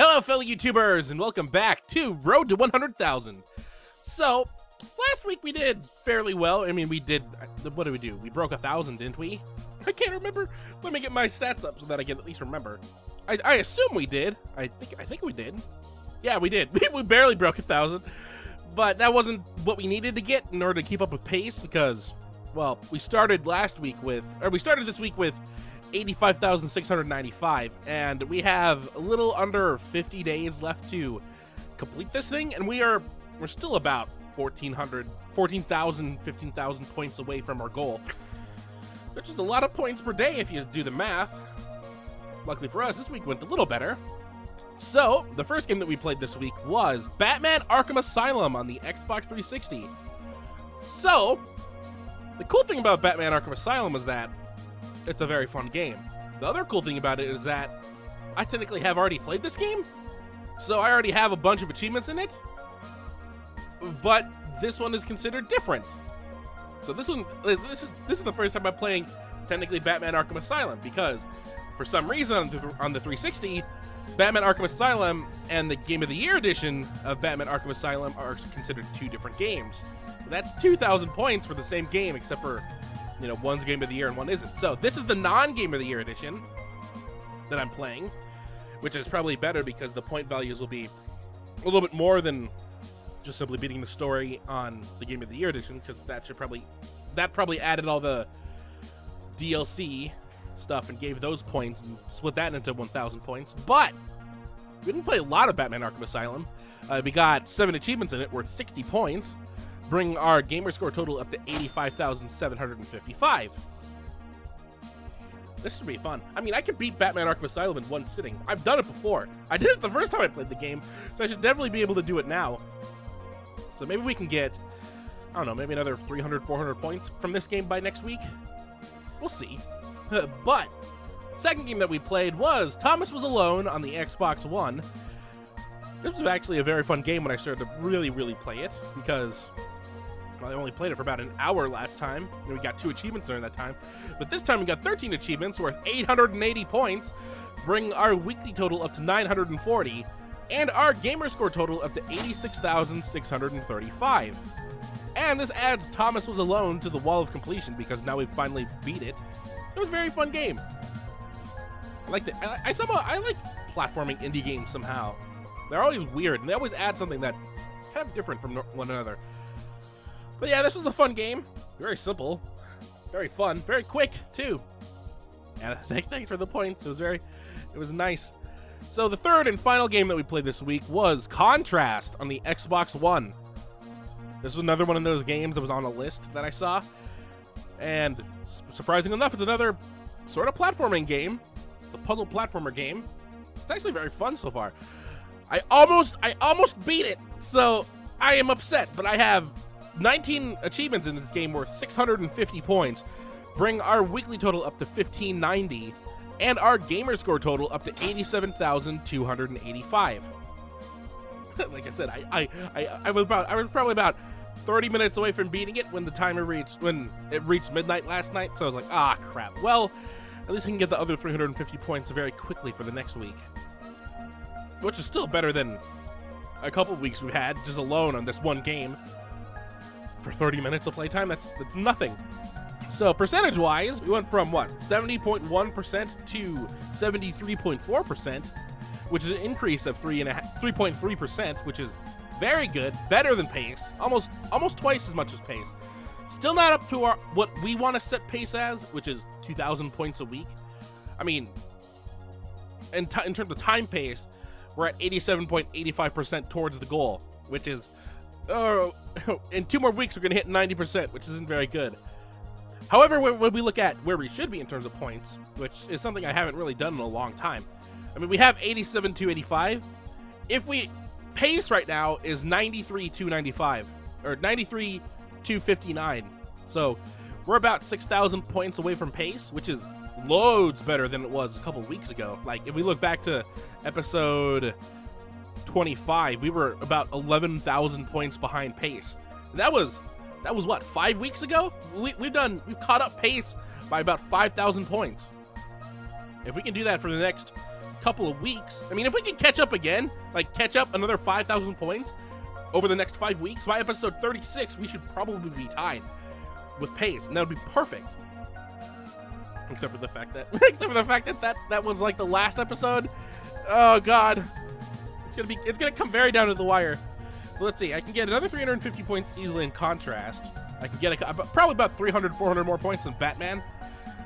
Hello, fellow YouTubers, and welcome back to Road to 100,000. So, last week we did fairly well. I mean, we did, what did we do? We broke 1,000, didn't we? I can't remember. Let me get my stats up so that I can at least remember. I assume we did. I think we did. Yeah, we did. We barely broke 1,000, but that wasn't what we needed to get in order to keep up with pace because, well, we started this week with 85,695, and we have a little under 50 days left to complete this thing, and we're still about 14,000, 15,000 points away from our goal. Which is a lot of points per day if you do the math. Luckily for us, this week went a little better. So, the first game that we played this week was Batman Arkham Asylum on the Xbox 360. So, the cool thing about Batman Arkham Asylum is that it's a very fun game. The other cool thing about it is that I technically have already played this game, so I already have a bunch of achievements in it, but this one is considered different. So this is the first time I'm playing technically Batman Arkham Asylum, because for some reason on the 360, Batman Arkham Asylum and the Game of the Year edition of Batman Arkham Asylum are considered two different games. So that's 2,000 points for the same game, except for, you know, one's Game of the Year and one isn't. So this is the non-Game of the Year edition that I'm playing, which is probably better because the point values will be a little bit more than just simply beating the story on the Game of the Year edition, because that probably added all the DLC stuff and gave those points and split that into 1,000 points. But we didn't play a lot of Batman Arkham Asylum. We got 7 achievements in it worth 60 points, bring our Gamerscore total up to 85,755. This should be fun. I mean, I could beat Batman Arkham Asylum in one sitting. I've done it before. I did it the first time I played the game, so I should definitely be able to do it now. So maybe we can get, I don't know, maybe another 300, 400 points from this game by next week. We'll see. But, second game that we played was Thomas Was Alone on the Xbox One. This was actually a very fun game when I started to really play it, because well, I only played it for about an hour last time, and we got 2 achievements during that time. But this time we got 13 achievements worth 880 points, bring our weekly total up to 940, and our Gamerscore total up to 86,635. And this adds Thomas Was Alone to the wall of completion, because now we've finally beat it. It was a very fun game. I like platforming indie games somehow. They're always weird, and they always add something that's kind of different from one another. But yeah, this was a fun game. Very simple, very fun, very quick too. And thanks for the points. It was nice. So the third and final game that we played this week was Contrast on the Xbox One. This was another one of those games that was on a list that I saw. And surprising enough, it's another sort of platforming game. It's a puzzle platformer game. It's actually very fun so far. I almost beat it, so I am upset, but I have 19 achievements in this game worth 650 points, bring our weekly total up to 1,590, and our Gamerscore total up to 87,285. Like I said, I was probably about 30 minutes away from beating it when it reached midnight last night, so I was like, ah, crap. Well, at least I can get the other 350 points very quickly for the next week, which is still better than a couple weeks we've had just alone on this one game. For 30 minutes of playtime, that's nothing. So percentage-wise, we went from what, 70.1% to 73.4%, which is an increase of 3.3%, which is very good, better than pace, almost twice as much as pace. Still not up to what we want to set pace as, which is 2,000 points a week. I mean, in terms of time pace, we're at 87.85% towards the goal, which is, in 2 more weeks we're going to hit 90%, which isn't very good. However, when we look at where we should be in terms of points, which is something I haven't really done in a long time. I mean, we have 87,285. If we pace right now is 93,295 or 93,259. So we're about 6,000 points away from pace, which is loads better than it was a couple weeks ago. Like if we look back to episode 25, we were about 11,000 points behind pace. That was what, 5 weeks ago? We've caught up pace by about 5,000 points. If we can do that for the next couple of weeks. I mean, if we can catch up again, like catch up another 5,000 points over the next 5 weeks, by episode 36, we should probably be tied with pace, and that would be perfect. Except for the fact that that was like the last episode. Oh God, it's gonna come very down to the wire. Well, let's see. I can get another 350 points easily in contrast. I can get probably about 300, 400 more points than Batman.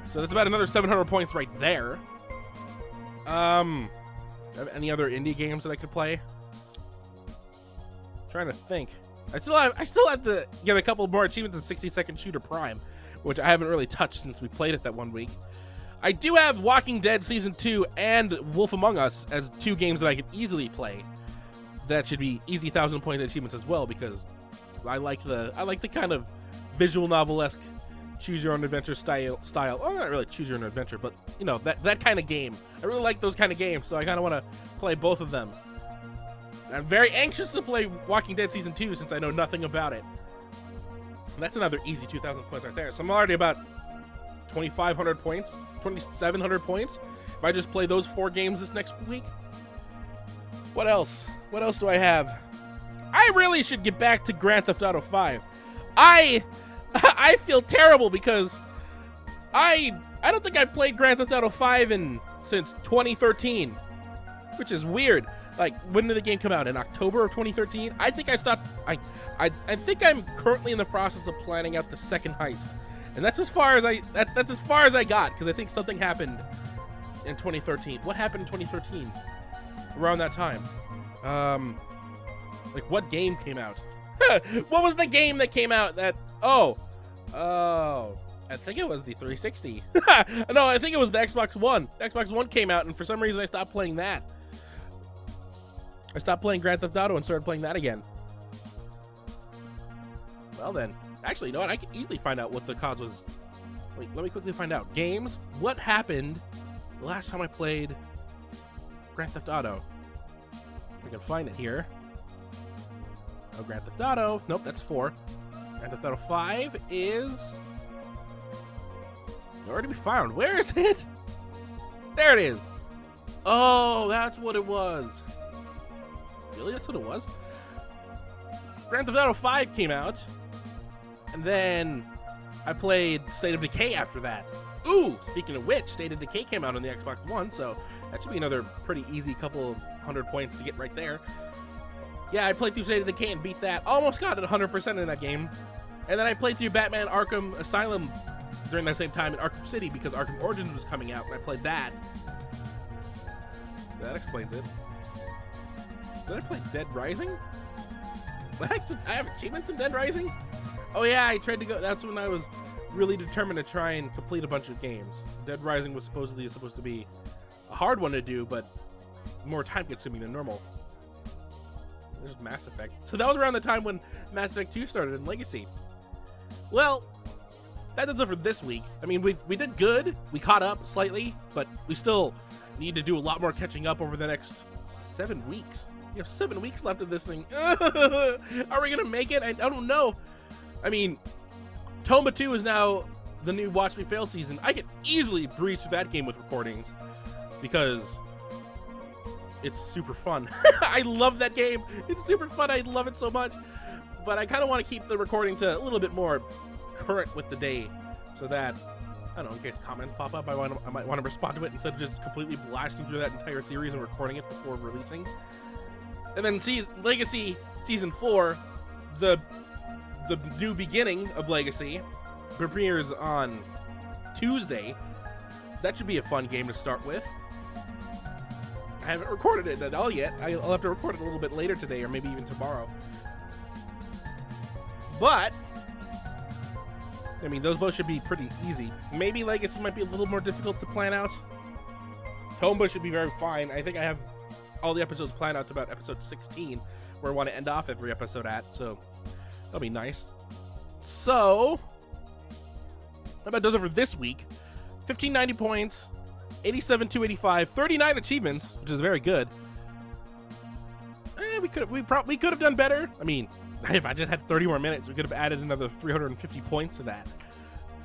So that's about another 700 points right there. Any other indie games that I could play? I'm trying to think. I still have to get a couple more achievements in 60-second shooter Prime, which I haven't really touched since we played it that 1 week. I do have Walking Dead Season 2 and Wolf Among Us as 2 games that I could easily play. That should be easy 1,000-point achievements as well, because I like the kind of visual novel-esque choose your own adventure style. Well, not really choose your own adventure, but you know, that kind of game. I really like those kind of games, so I kind of want to play both of them. I'm very anxious to play Walking Dead Season 2 since I know nothing about it. And that's another easy 2,000 points right there. So I'm already about 2,500 points, 2,700 points if I just play those 4 games this next week. What else? What else do I have? I really should get back to Grand Theft Auto 5. I feel terrible because I don't think I've played Grand Theft Auto 5 since 2013, which is weird. Like, when did the game come out? In October of 2013? I think I stopped. I think I'm currently in the process of planning out the second heist, and that's as far as that's as far as I got, because I think something happened in 2013. What happened in 2013? Around that time, like what game came out? What was the game that came out that? Oh, I think it was the 360. No, I think it was the Xbox One. The Xbox One came out, and for some reason I stopped playing that. I stopped playing Grand Theft Auto and started playing that again. Well then, actually, you know what? I can easily find out what the cause was. Wait, let me quickly find out. Games, what happened the last time I played Grand Theft Auto? If I can find it here. Oh, Grand Theft Auto. Nope, that's 4. Grand Theft Auto 5 is... where to be found? Where is it? There it is. Oh, that's what it was. Really? That's what it was? Grand Theft Auto 5 came out, and then I played State of Decay after that. Ooh, speaking of which, State of Decay came out on the Xbox One, so that should be another pretty easy couple of 100 points to get right there. Yeah, I played through State of Decay and beat that. Almost got it 100% in that game. And then I played through Batman Arkham Asylum during that same time in Arkham City because Arkham Origins was coming out, and I played that. That explains it. Did I play Dead Rising? I have achievements in Dead Rising? Oh yeah, I tried to go. That's when I was really determined to try and complete a bunch of games. Dead Rising was supposed to be a hard one to do, but more time consuming than normal. There's Mass Effect. So that was around the time when Mass Effect 2 started in Legacy. Well, that does it for this week. I mean, we did good. We caught up slightly, but we still need to do a lot more catching up over the next 7 weeks. We have 7 weeks left of this thing. Are we gonna make it? I don't know. I mean, Tomba 2 is now the new Watch Me Fail season. I could easily breeze through that game with recordings because it's super fun. I love that game. It's super fun. I love it so much. But I kind of want to keep the recording to a little bit more current with the day so that, I don't know, in case comments pop up, I might want to respond to it instead of just completely blasting through that entire series and recording it before releasing. And then Legacy Season 4, the new beginning of Legacy, premieres on Tuesday. That should be a fun game to start with. I haven't recorded it at all yet. I'll have to record it a little bit later today or maybe even tomorrow. But, I mean, those both should be pretty easy. Maybe Legacy might be a little more difficult to plan out. Tomba should be very fine. I think I have all the episodes planned out to about episode 16, where I want to end off every episode at, so that'll be nice. So, that about does it for this week. 1590 points, 87 285, 39 achievements, which is very good. We could have done better. I mean, if I just had 30 more minutes, we could have added another 350 points to that.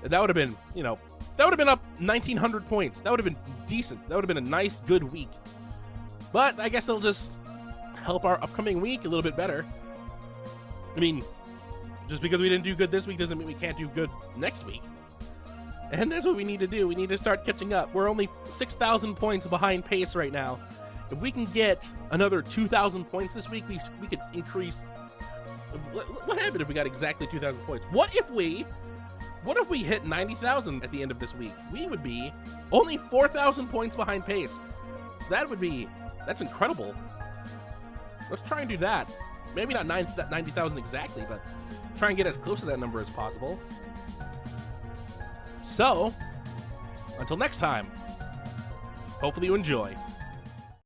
That would have been, you know, that would have been up 1,900 points. That would have been decent. That would have been a nice, good week. But I guess it'll just help our upcoming week a little bit better. I mean, just because we didn't do good this week doesn't mean we can't do good next week. And that's what we need to do. We need to start catching up. We're only 6,000 points behind pace right now. If we can get another 2,000 points this week, we could increase. What happened if we got exactly 2,000 points? What if we hit 90,000 at the end of this week? We would be only 4,000 points behind pace. That's incredible. Let's try and do that. Maybe not 90,000 exactly, but try and get as close to that number as possible. So, until next time, hopefully you enjoy.